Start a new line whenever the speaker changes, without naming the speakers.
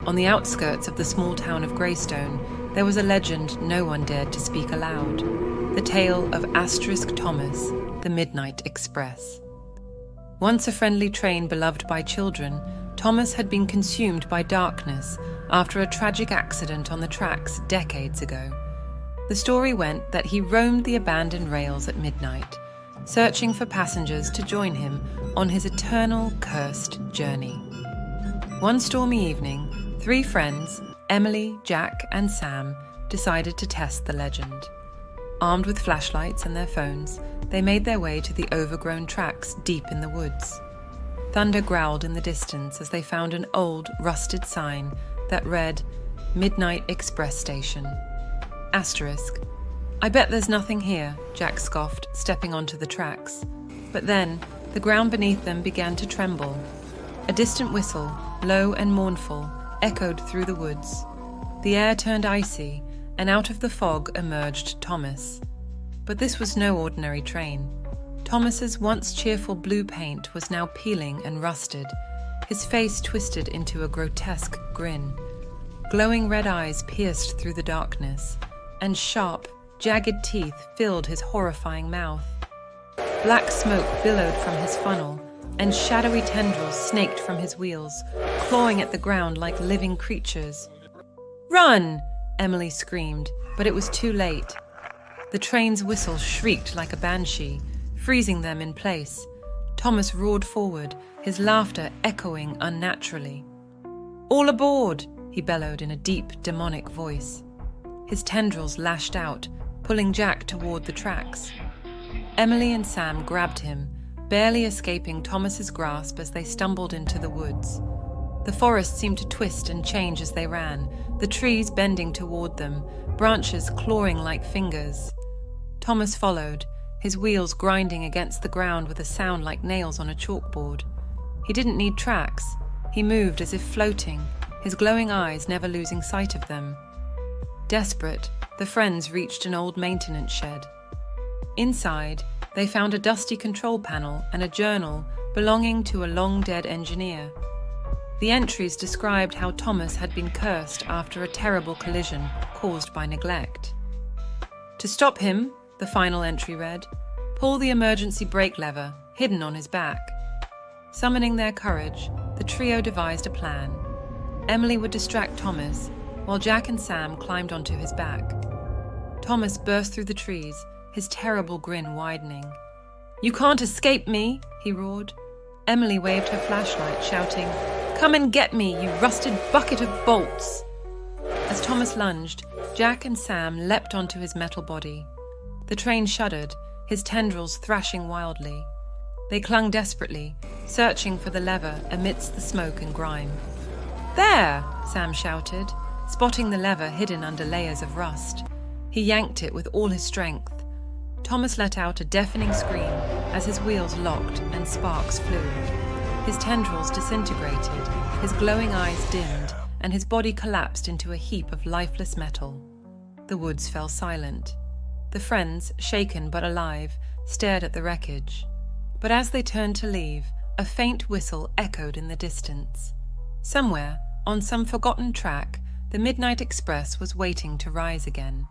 On the outskirts of the small town of Greystone, there was a legend no one dared to speak aloud. The tale of Thomas, the Midnight Express. Once a friendly train beloved by children, Thomas had been consumed by darkness after a tragic accident on the tracks decades ago. The story went that he roamed the abandoned rails at midnight, searching for passengers to join him on his eternal cursed journey. One stormy evening, 3 friends, Emily, Jack, and Sam, decided to test the legend. Armed with flashlights and their phones, they made their way to the overgrown tracks deep in the woods. Thunder growled in the distance as they found an old, rusted sign that read, "Midnight Express Station." Asterisk. "I bet there's nothing here," Jack scoffed, stepping onto the tracks. But then, the ground beneath them began to tremble. A distant whistle, low and mournful, echoed through the woods. The air turned icy, and out of the fog emerged Thomas. But this was no ordinary train. Thomas's once cheerful blue paint was now peeling and rusted, his face twisted into a grotesque grin. Glowing red eyes pierced through the darkness, and sharp, jagged teeth filled his horrifying mouth. Black smoke billowed from his funnel, and shadowy tendrils snaked from his wheels, clawing at the ground like living creatures. "Run!" Emily screamed, but it was too late. The train's whistle shrieked like a banshee, freezing them in place. Thomas roared forward, his laughter echoing unnaturally. "All aboard!" he bellowed in a deep, demonic voice. His tendrils lashed out, pulling Jack toward the tracks. Emily and Sam grabbed him, barely escaping Thomas's grasp as they stumbled into the woods. The forest seemed to twist and change as they ran, the trees bending toward them, branches clawing like fingers. Thomas followed, his wheels grinding against the ground with a sound like nails on a chalkboard. He didn't need tracks. He moved as if floating, his glowing eyes never losing sight of them. Desperate, the friends reached an old maintenance shed. Inside, they found a dusty control panel and a journal belonging to a long-dead engineer. The entries described how Thomas had been cursed after a terrible collision caused by neglect. "To stop him," the final entry read, "pull the emergency brake lever, hidden on his back." Summoning their courage, the trio devised a plan. Emily would distract Thomas, while Jack and Sam climbed onto his back. Thomas burst through the trees, his terrible grin widening. "You can't escape me," he roared. Emily waved her flashlight, shouting, "Come and get me, you rusted bucket of bolts!" As Thomas lunged, Jack and Sam leapt onto his metal body. The train shuddered, his tendrils thrashing wildly. They clung desperately, searching for the lever amidst the smoke and grime. "There!" Sam shouted, spotting the lever hidden under layers of rust. He yanked it with all his strength. Thomas let out a deafening scream as his wheels locked and sparks flew. His tendrils disintegrated, his glowing eyes dimmed, and his body collapsed into a heap of lifeless metal. The woods fell silent. The friends, shaken but alive, stared at the wreckage. But as they turned to leave, a faint whistle echoed in the distance. Somewhere, on some forgotten track, the Midnight Express was waiting to rise again.